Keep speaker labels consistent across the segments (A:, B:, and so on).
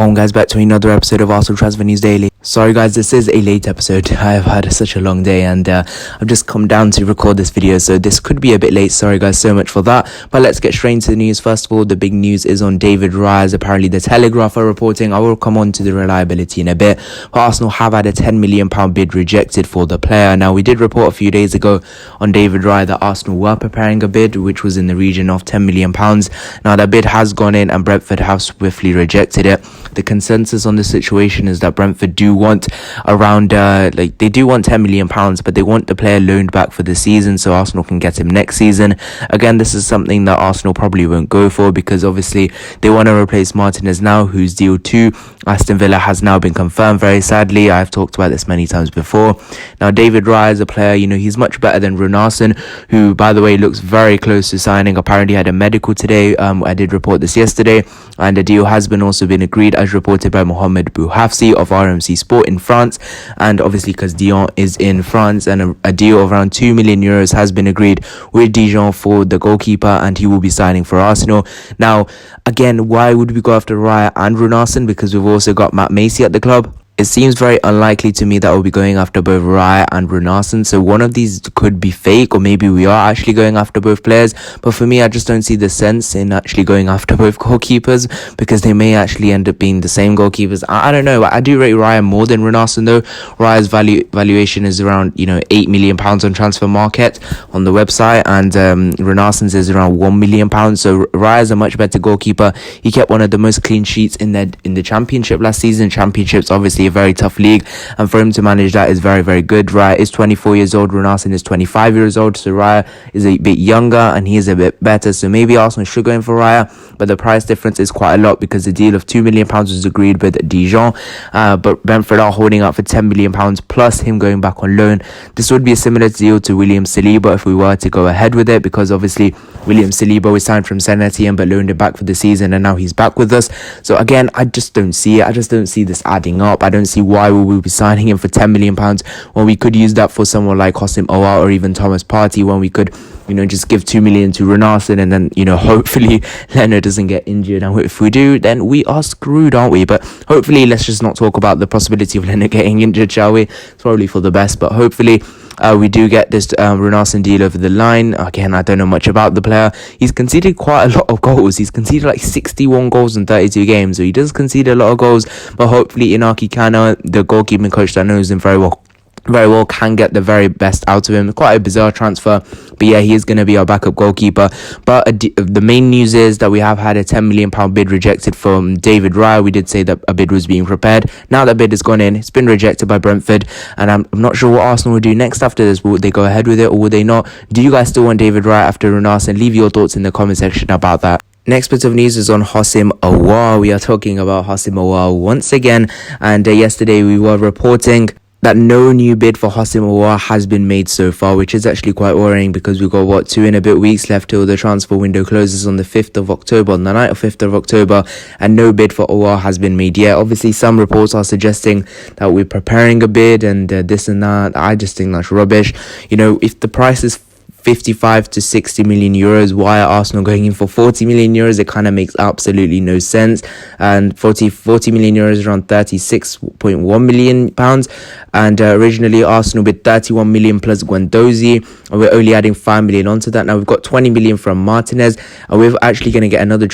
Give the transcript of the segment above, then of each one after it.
A: Welcome guys back to another episode of Arsenal Transfer News Daily. Sorry guys, this is a late episode. I have had such a long day and I've just come down to record this video, so this could be a bit late. Sorry guys so much for that, but let's get straight into the news. First of all, the big news is on David Raya. Apparently the Telegraph are reporting, I will come on to the reliability in a bit, but Arsenal have had a £10 million bid rejected for the player. Now we did report a few days ago on David Raya that Arsenal were preparing a bid which was in the region of £10 million. Now that bid has gone in and Brentford have swiftly rejected it. The consensus on the situation is that Brentford do want around they do want £10 million, but they want the player loaned back for the season so Arsenal can get him next season. Again, this is something that Arsenal probably won't go for because obviously they want to replace Martinez now, whose deal to Aston Villa has now been confirmed. Very sadly, I've talked about this many times before. Now David Raya is a player, he's much better than Runarsson, who by the way looks very close to signing. Apparently had a medical today. I did report this yesterday, and a deal has also been agreed as reported by Mohamed Bouhafsi of RMC Sport in France. And obviously because Dijon is in France, and a deal of around €2 million has been agreed with Dijon for the goalkeeper, and he will be signing for Arsenal. Now again, why would we go after Raya and Runarsson? Because we've also got Matt Macy at the club. It seems very unlikely to me that we'll be going after both Raya and Runarsson, so one of these could be fake, or maybe we are actually going after both players. But for me, I just don't see the sense in actually going after both goalkeepers because they may actually end up being the same goalkeepers. I don't know. I do rate Raya more than Runarsson though. Raya's valuation is around £8 million on Transfer Market on the website, and Runarsson's is around £1 million. So Raya's a much better goalkeeper. He kept one of the most clean sheets in the Championship last season. Championship's obviously a very tough league, and for him to manage that is very, very good. Raya is 24 years old, Runarsson is 25 years old, so Raya is a bit younger and he is a bit better, so maybe Arsenal should go in for Raya, but the price difference is quite a lot because the deal of £2 million was agreed with Dijon, but Brentford are holding out for £10 million plus him going back on loan. This would be a similar deal to William Saliba if we were to go ahead with it, because obviously William Saliba was signed from Saint Etienne but loaned it back for the season, and now he's back with us. So again, I just don't see it. I just don't see this adding up. I don't see why we will be signing him for £10 million when we could use that for someone like Aouar or even Thomas Partey, when we could just give £2 million to Runarsson, and then hopefully Leonard doesn't get injured, and if we do then we are screwed, aren't we? But hopefully let's just not talk about the possibility of Leonard getting injured, shall we? It's probably for the best, but hopefully we do get this Runarsson deal over the line. Again, I don't know much about the player. He's conceded quite a lot of goals. He's conceded like 61 goals in 32 games, so he does concede a lot of goals, but hopefully Inaki Kana, the goalkeeping coach that knows him very well, can get the very best out of him. Quite a bizarre transfer, but yeah, he is going to be our backup goalkeeper. But the main news is that we have had a £10 million bid rejected from David Raya. We did say that a bid was being prepared. Now that bid has gone in, it's been rejected by Brentford, and I'm not sure what Arsenal will do next after this. Will they go ahead with it or will they not? Do you guys still want David Raya after Runarsson? Leave your thoughts in the comment section about that. Next bit of news is on Aouar. We are talking about Aouar once again, and yesterday we were reporting that no new bid for Aouar has been made so far, which is actually quite worrying because we've got 2 and a bit weeks left till the transfer window closes on the 5th of October, on the night of 5th of October, and no bid for Aouar has been made yet. Obviously some reports are suggesting that we're preparing a bid and this and that. I just think that's rubbish. If the price is 55 to 60 million euros, why are Arsenal going in for 40 million euros? It kind of makes absolutely no sense. And 40 million euros is around 36.1 million pounds, and originally Arsenal bid 31 million plus Guendouzi, and we're only adding 5 million onto that. Now we've got 20 million from Martinez, and we're actually going to get another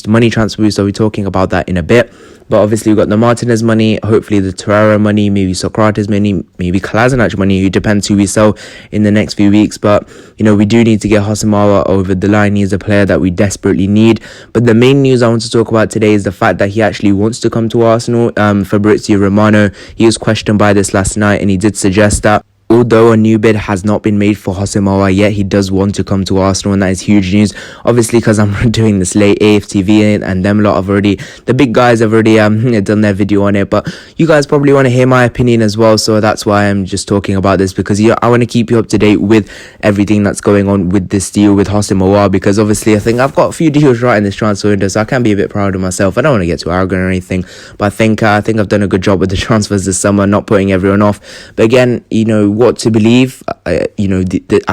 A: money transfer boost, so we're talking about that in a bit. But obviously we've got the Martinez money, hopefully the Torreira money, maybe Socrates money, maybe Kolasinac money. It depends who we sell in the next few weeks. But, we do need to get Aouar over the line. He's a player that we desperately need. But the main news I want to talk about today is the fact that he actually wants to come to Arsenal. Fabrizio Romano, he was questioned by this last night, and he did suggest that although a new bid has not been made for Aouar yet, he does want to come to Arsenal, and that is huge news. Obviously, because I'm doing this late, AFTV and them lot have already, the big guys have already done their video on it, but you guys probably want to hear my opinion as well, so that's why I'm just talking about this, because I want to keep you up to date with everything that's going on with this deal with Aouar, because obviously I think I've got a few deals right in this transfer window, so I can be a bit proud of myself. I don't want to get too arrogant or anything, but I think I've done a good job with the transfers this summer, not putting everyone off. But again, what to believe, I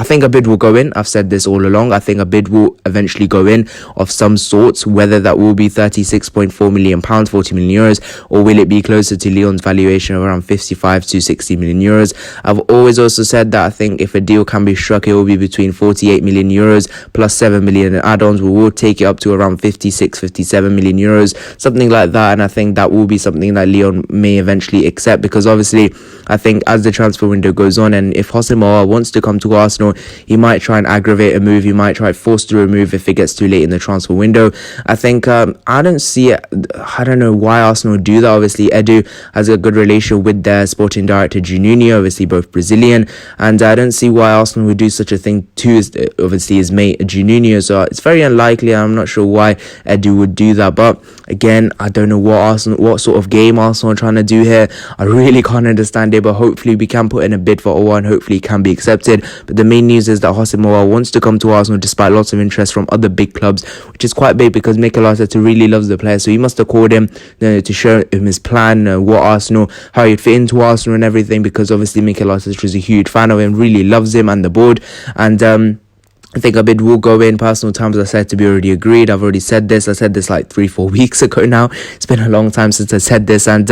A: think a bid will go in. I've said this all along. I think a bid will eventually go in of some sorts, whether that will be £36.4 million, 40 million euros, or will it be closer to Lyon's valuation of around 55 to 60 million euros. I've always also said that I think if a deal can be struck, it will be between 48 million euros plus 7 million in add-ons. We will take it up to around 56, 57 million euros, something like that. And I think that will be something that Lyon may eventually accept, because obviously I think as the transfer window goes on, and if Aouar wants to come to Arsenal, he might try and aggravate a move. He might try force through a move if it gets too late in the transfer window. I think I don't see it. I don't know why Arsenal do that. Obviously Edu has a good relation with their sporting director Juninho, obviously both Brazilian, and I don't see why Arsenal would do such a thing to obviously his mate Juninho. So it's very unlikely. I'm not sure why Edu would do that, but again, I don't know what sort of game Arsenal are trying to do here. I really can't understand it, but hopefully we can put in a bid for Aouar and hopefully it can be accepted. But the main news is that Aouar wants to come to Arsenal despite lots of interest from other big clubs, which is quite big because Mikel Arteta really loves the player. So he must have called him to show him his plan, how he'd fit into Arsenal and everything, because obviously Mikel Arteta is a huge fan of him, really loves him and the board. And I think a bid will go in. Personal terms are said to be already agreed. I've already said this. I said this like 3-4 weeks ago now. It's been a long time since I said this. And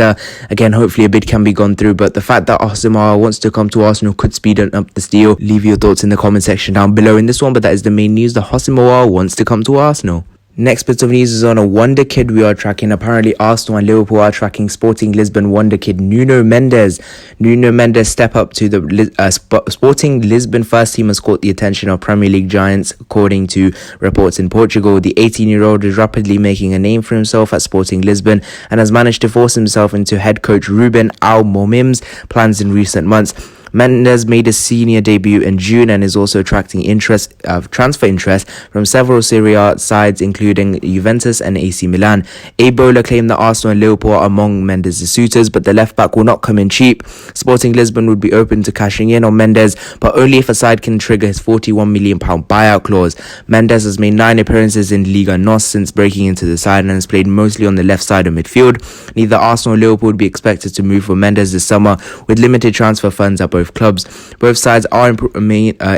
A: again, hopefully a bid can be gone through. But the fact that Aouar wants to come to Arsenal could speed up this deal. Leave your thoughts in the comment section down below in this one. But that is the main news, that Aouar wants to come to Arsenal. Next bit of news is on a Wonderkid we are tracking. Apparently Arsenal and Liverpool are tracking Sporting Lisbon Wonderkid Nuno Mendes. Nuno Mendes step up to the Sporting Lisbon first team has caught the attention of Premier League giants, according to reports in Portugal. The 18-year-old is rapidly making a name for himself at Sporting Lisbon and has managed to force himself into head coach Ruben Amorim's plans in recent months. Mendes made his senior debut in June and is also attracting transfer interest from several Serie A sides, including Juventus and AC Milan. Ebola claimed that Arsenal and Liverpool are among Mendes' suitors, but the left-back will not come in cheap. Sporting Lisbon would be open to cashing in on Mendes, but only if a side can trigger his £41 million buyout clause. Mendes has made 9 appearances in Liga NOS since breaking into the side and has played mostly on the left side of midfield. Neither Arsenal or Liverpool would be expected to move for Mendes this summer, with limited transfer funds at both clubs. Both sides are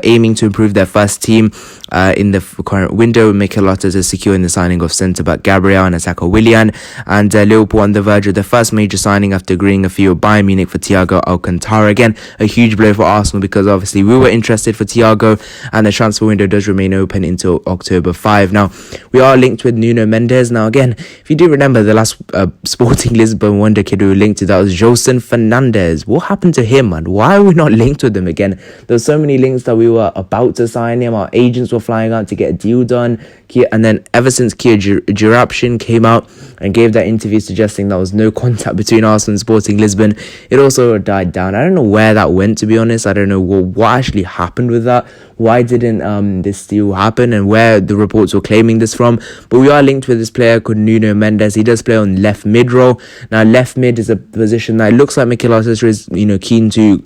A: aiming to improve their first team in the current window. Mikel Arteta is securing the signing of centre-back Gabriel and attacker Willian, and Liverpool on the verge of the first major signing after agreeing a fee with Bayern Munich for Thiago Alcantara. Again, a huge blow for Arsenal, because obviously we were interested for Thiago and the transfer window does remain open until October 5. Now, we are linked with Nuno Mendes. Now, again, if you do remember the last Sporting Lisbon Wonderkid we were linked to, that was Joson Fernandes. What happened to him, man? Why are we not linked with him again? There's so many links that we were about to sign him. Our agents were flying out to get a deal done. And then ever since Kia Girapshin came out and gave that interview suggesting there was no contact between Arsenal and Sporting Lisbon, it also died down. I don't know where that went, to be honest. I don't know what actually happened with that. Why didn't this deal happen, and where the reports were claiming this from? But we are linked with this player called Nuno Mendes. He does play on left mid role. Now, left mid is a position that it looks like Mikel Arteta is keen to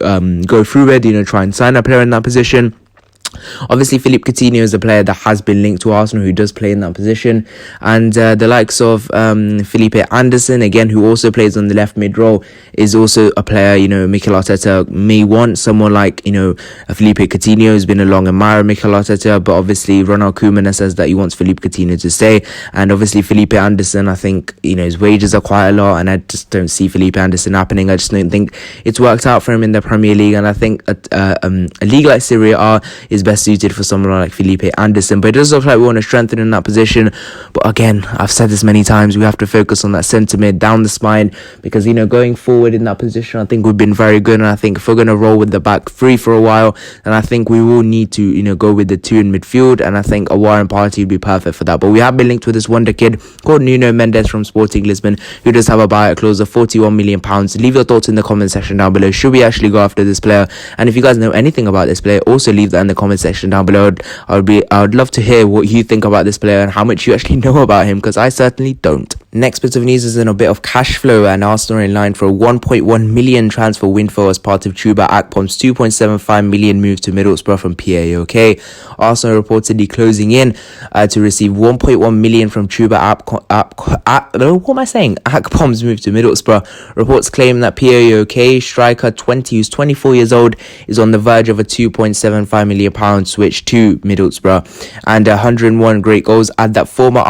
A: go through with, try and sign a player in that position. Obviously, Philippe Coutinho is a player that has been linked to Arsenal, who does play in that position, and the likes of Felipe Anderson, again, who also plays on the left mid role, is also a player Mikel Arteta may want. Someone like Felipe Coutinho has been a long admirer of Mikel Arteta, but obviously Ronald Koeman says that he wants Philippe Coutinho to stay, and obviously Felipe Anderson, I think his wages are quite a lot, and I just don't see Felipe Anderson happening. I just don't think it's worked out for him in the Premier League, and I think a league like Serie A is best suited for someone like Felipe Anderson. But it does look like we want to strengthen in that position. But again, I've said this many times, we have to focus on that centre mid down the spine, because going forward in that position, I think we've been very good, and I think if we're going to roll with the back three for a while, then I think we will need to go with the 2 in midfield, and I think Aouar and Partey would be perfect for that. But we have been linked with this Wonderkid called Nuno Mendes from Sporting Lisbon, who does have a buyout clause of £41 million. Leave your thoughts in the comment section down below. Should we actually go after this player? And if you guys know anything about this player, also leave that in the comment section down below. I would love to hear what you think about this player and how much you actually know about him, because I certainly don't. Next bit of news is in a bit of cash flow, and Arsenal are in line for a 1.1 million transfer windfall as part of Chuba Akpom's 2.75 million move to Middlesbrough from PAOK. Arsenal reportedly closing in to receive 1.1 million from Chuba Akpom's move to Middlesbrough. Reports claim that PAOK striker 20, who's 24 years old, is on the verge of a 2.75 million pound switch to Middlesbrough, and 101 great goals add that former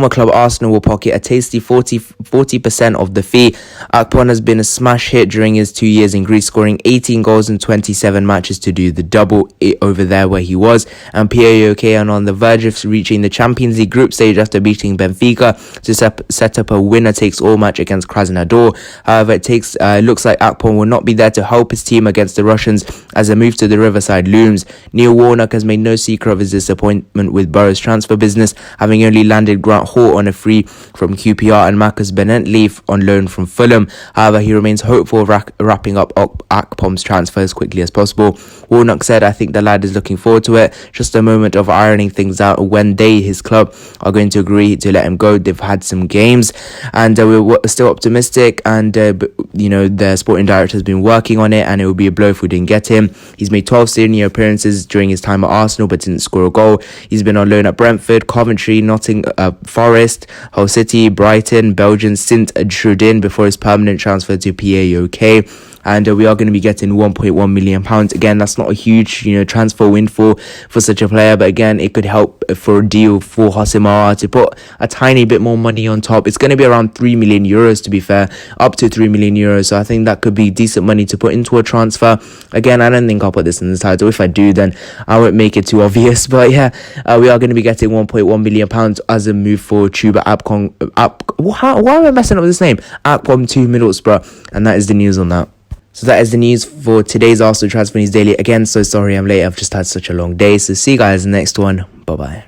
A: club Arsenal will pocket a tasty 40% of the fee. Akpom has been a smash hit during his 2 years in Greece, scoring 18 goals in 27 matches to do the double over there where he was. And PAOK are on the verge of reaching the Champions League group stage after beating Benfica to set up a winner-takes-all match against Krasnodar. However, it looks like Akpom will not be there to help his team against the Russians as a move to the Riverside looms. Neil Warnock has made no secret of his disappointment with Borough's transfer business, having only landed Grant Hall on a free from QPR and Marcus Bentley on loan from Fulham. However, he remains hopeful of wrapping up Akpom's transfer as quickly as possible. Warnock said, "I think the lad is looking forward to it. Just a moment of ironing things out when his club, are going to agree to let him go. They've had some games, and we're still optimistic. And the sporting director has been working on it, and it would be a blow if we didn't get him. He's made 12 senior appearances during his time at Arsenal, but didn't score a goal. He's been on loan at Brentford, Coventry, Nottingham Forest, Hull City, Brighton, Belgian Sint Truiden before his permanent transfer to PAOK. And we are going to be getting 1.1 million pounds. Again, that's not a huge, transfer windfall for such a player, but again, it could help for a deal for Hosimara to put a tiny bit more money on top. It's going to be around 3 million euros, to be fair, up to 3 million euros. So I think that could be decent money to put into a transfer. Again, I don't think I'll put this in the title. If I do, then I won't make it too obvious. But yeah, we are going to be getting 1.1 million pounds as a move for Chuba Akpom. Why am I messing up with this name? Akpom to Middlesbrough, and that is the news on that. So that is the news for today's Arsenal Transfer News Daily. Again, so sorry I'm late. I've just had such a long day. So see you guys in the next one. Bye-bye.